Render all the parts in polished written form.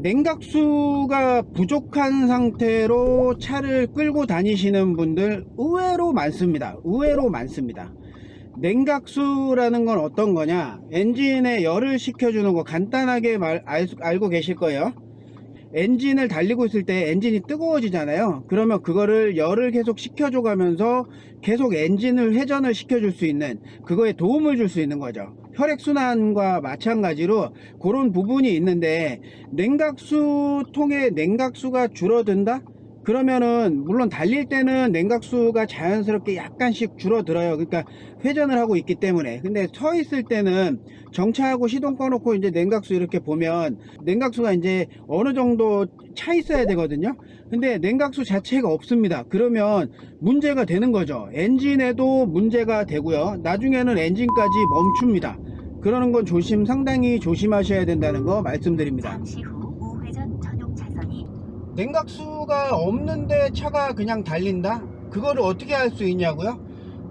냉각수가 부족한 상태로 차를 끌고 다니시는 분들 의외로 많습니다. 의외로 많습니다. 냉각수라는 건 어떤 거냐, 엔진에 열을 식혀주는 거 간단하게 알고 계실 거예요. 엔진을 달리고 있을 때 엔진이 뜨거워지잖아요. 그러면 그거를 열을 계속 식혀줘 가면서 계속 엔진을 회전을 시켜줄 수 있는, 그거에 도움을 줄 수 있는 거죠. 혈액순환과 마찬가지로 그런 부분이 있는데, 냉각수 통에 냉각수가 줄어든다? 그러면은 물론 달릴 때는 냉각수가 자연스럽게 약간씩 줄어들어요. 그러니까 회전을 하고 있기 때문에. 근데 서 있을 때는 정차하고 시동 꺼놓고 이제 냉각수 이렇게 보면 냉각수가 이제 어느 정도 차 있어야 되거든요. 근데 냉각수 자체가 없습니다. 그러면 문제가 되는 거죠. 엔진에도 문제가 되고요. 나중에는 엔진까지 멈춥니다. 그러는 건 상당히 조심하셔야 된다는 거 말씀드립니다. 잠시 후 우회전 전용 차선이. 냉각수가 없는데 차가 그냥 달린다? 그거를 어떻게 할 수 있냐고요?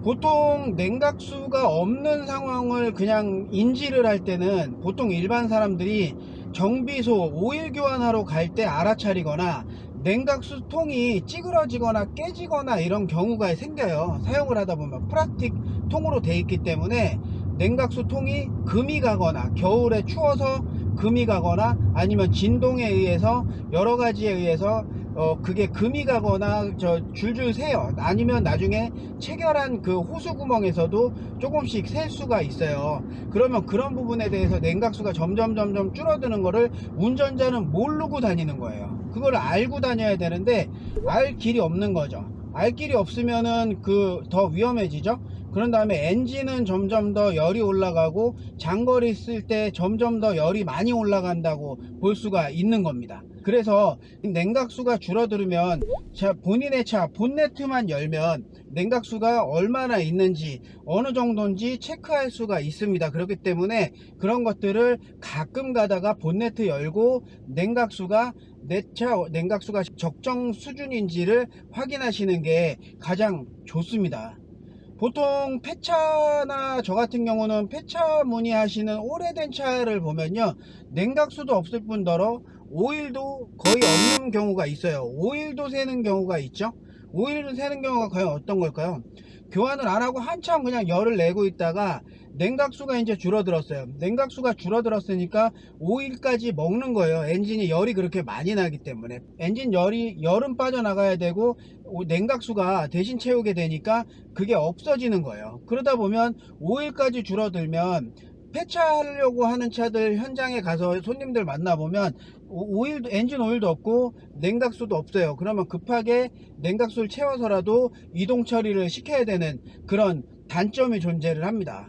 보통 냉각수가 없는 상황을 그냥 인지를 할 때는 보통 일반 사람들이 정비소 오일 교환하러 갈 때 알아차리거나 냉각수 통이 찌그러지거나 깨지거나 이런 경우가 생겨요. 사용을 하다 보면 플라스틱 통으로 돼 있기 때문에 냉각수 통이 금이 가거나, 겨울에 추워서 금이 가거나, 아니면 진동에 의해서 여러 가지에 의해서 그게 금이 가거나 줄줄 새요. 아니면 나중에 체결한 그 호수 구멍에서도 조금씩 셀 수가 있어요. 그러면 그런 부분에 대해서 냉각수가 점점 줄어드는 거를 운전자는 모르고 다니는 거예요. 그걸 알고 다녀야 되는데 알 길이 없는 거죠. 알 길이 없으면은 더 위험해지죠. 그런 다음에 엔진은 점점 더 열이 올라가고 장거리 쓸 때 점점 더 열이 많이 올라간다고 볼 수가 있는 겁니다. 그래서 냉각수가 줄어들면 본인의 차 본네트만 열면 냉각수가 얼마나 있는지, 어느 정도인지 체크할 수가 있습니다. 그렇기 때문에 그런 것들을 가끔 가다가 본네트 열고 냉각수가 내 차 냉각수가 적정 수준인지를 확인하시는 게 가장 좋습니다. 보통 폐차나 저 같은 경우는 폐차 문의하시는 오래된 차를 보면요, 냉각수도 없을 뿐더러 오일도 거의 없는 경우가 있어요. 오일도 새는 경우가 있죠. 오일도 새는 경우가 과연 어떤 걸까요? 교환을 안 하고 한참 그냥 열을 내고 있다가 냉각수가 이제 줄어들었어요. 냉각수가 줄어들었으니까 오일까지 먹는 거예요. 엔진이 열이 그렇게 많이 나기 때문에 엔진 열은 빠져나가야 되고 냉각수가 대신 채우게 되니까 그게 없어지는 거예요. 그러다 보면 오일까지 줄어들면, 폐차하려고 하는 차들 현장에 가서 손님들 만나보면 엔진 오일도 없고 냉각수도 없어요. 그러면 급하게 냉각수를 채워서라도 이동 처리를 시켜야 되는 그런 단점이 존재를 합니다.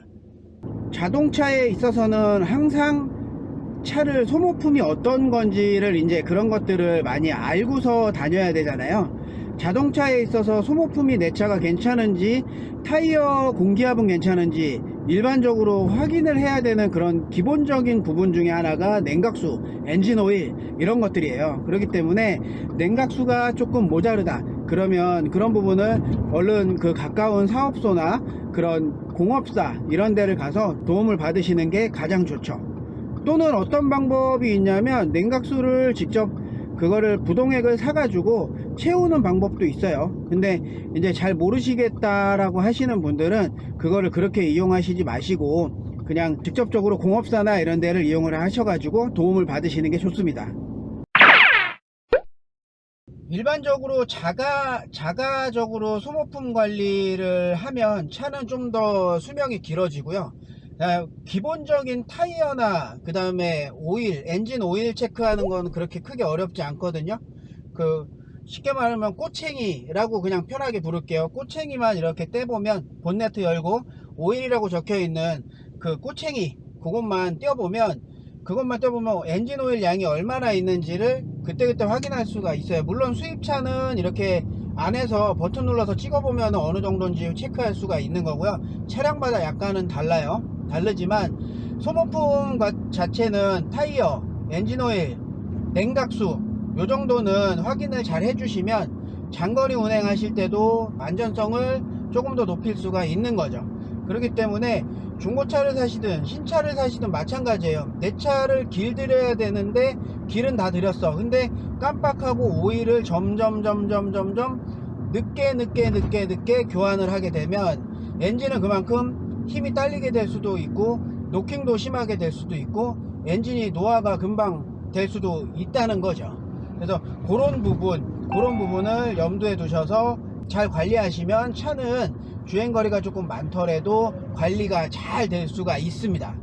자동차에 있어서는 항상 차를 소모품이 어떤 건지를 이제 그런 것들을 많이 알고서 다녀야 되잖아요. 자동차에 있어서 소모품이 내 차가 괜찮은지, 타이어 공기압은 괜찮은지 일반적으로 확인을 해야 되는 그런 기본적인 부분 중에 하나가 냉각수, 엔진 오일 이런 것들이에요. 그렇기 때문에 냉각수가 조금 모자르다 그러면 그런 부분을 얼른 가까운 사업소나 그런 공업사 이런 데를 가서 도움을 받으시는 게 가장 좋죠. 또는 어떤 방법이 있냐면 냉각수를 직접 그거를 부동액을 사가지고 채우는 방법도 있어요. 근데 이제 잘 모르시겠다라고 하시는 분들은 그거를 그렇게 이용하시지 마시고 그냥 직접적으로 공업사나 이런 데를 이용을 하셔가지고 도움을 받으시는 게 좋습니다. 일반적으로 자가적으로 소모품 관리를 하면 차는 좀 더 수명이 길어지고요. 기본적인 타이어나 그 다음에 오일, 엔진 오일 체크하는 건 그렇게 크게 어렵지 않거든요. 쉽게 말하면 꼬챙이라고 그냥 편하게 부를게요. 꼬챙이만 이렇게 떼보면, 본네트 열고 오일이라고 적혀있는 그 꼬챙이 그것만 떼어보면 엔진 오일 양이 얼마나 있는지를 그때그때 확인할 수가 있어요. 물론 수입차는 이렇게 안에서 버튼 눌러서 찍어보면 어느 정도인지 체크할 수가 있는 거고요. 차량마다 약간은 다르지만 소모품 자체는 타이어, 엔진 오일, 냉각수 요 정도는 확인을 잘 해주시면 장거리 운행하실 때도 안전성을 조금 더 높일 수가 있는 거죠. 그렇기 때문에 중고차를 사시든 신차를 사시든 마찬가지예요. 내 차를 길들여야 되는데 길은 다 들였어. 근데 깜빡하고 오일을 점점 늦게 교환을 하게 되면 엔진은 그만큼 힘이 딸리게 될 수도 있고 노킹도 심하게 될 수도 있고 엔진이 노화가 금방 될 수도 있다는 거죠. 그래서 그런 부분을 염두에 두셔서 잘 관리하시면 차는 주행거리가 조금 많더라도 관리가 잘 될 수가 있습니다.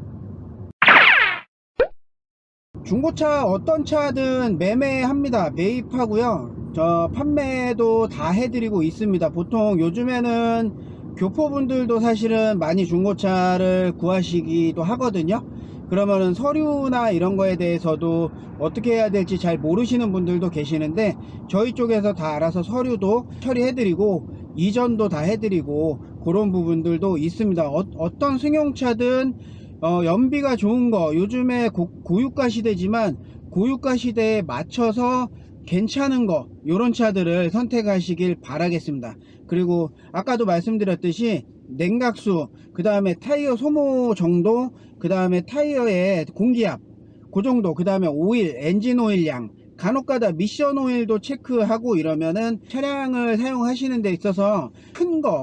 중고차 어떤 차든 매매합니다. 매입하고요. 저 판매도 다 해드리고 있습니다. 보통 요즘에는 교포분들도 사실은 많이 중고차를 구하시기도 하거든요. 그러면은 서류나 이런 거에 대해서도 어떻게 해야 될지 잘 모르시는 분들도 계시는데 저희 쪽에서 다 알아서 서류도 처리해드리고 이전도 다 해드리고 그런 부분들도 있습니다. 어떤 승용차든 연비가 좋은 거, 요즘에 고유가 시대지만 고유가 시대에 맞춰서 괜찮은 거, 요런 차들을 선택하시길 바라겠습니다. 그리고 아까도 말씀드렸듯이 냉각수, 그 다음에 타이어 소모 정도, 그 다음에 타이어의 공기압 그 정도, 그 다음에 오일, 엔진 오일 양, 간혹가다 미션 오일도 체크하고 이러면은 차량을 사용하시는 데 있어서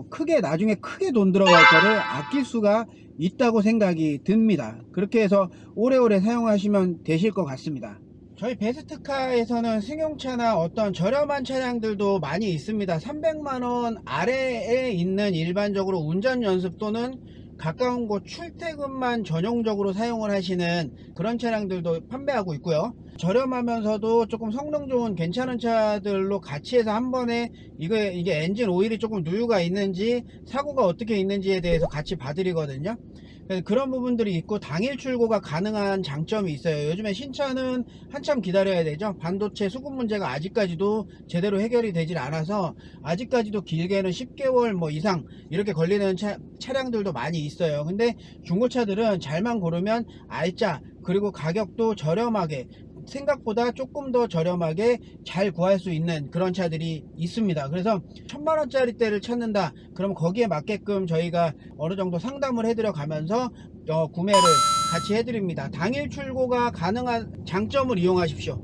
크게 나중에 크게 돈 들어갈 거를 아낄 수가 있다고 생각이 듭니다. 그렇게 해서 오래오래 사용하시면 되실 것 같습니다. 저희 베스트카에서는 승용차나 어떤 저렴한 차량들도 많이 있습니다. 300만원 아래에 있는 일반적으로 운전 연습 또는 가까운 곳 출퇴근만 전용적으로 사용을 하시는 그런 차량들도 판매하고 있고요. 저렴하면서도 조금 성능 좋은 괜찮은 차들로 같이 해서 한 번에 이게 엔진 오일이 조금 누유가 있는지 사고가 어떻게 있는지에 대해서 같이 봐드리거든요. 그런 부분들이 있고 당일 출고가 가능한 장점이 있어요. 요즘에 신차는 한참 기다려야 되죠. 반도체 수급 문제가 아직까지도 제대로 해결이 되질 않아서 아직까지도 길게는 10개월 뭐 이상 이렇게 걸리는 차량들도 많이 있어요. 근데 중고차들은 잘만 고르면 알짜, 그리고 가격도 저렴하게, 생각보다 조금 더 저렴하게 잘 구할 수 있는 그런 차들이 있습니다. 그래서 1000만원짜리 대를 찾는다 그럼 거기에 맞게끔 저희가 어느 정도 상담을 해드려 가면서 구매를 같이 해드립니다. 당일 출고가 가능한 장점을 이용하십시오.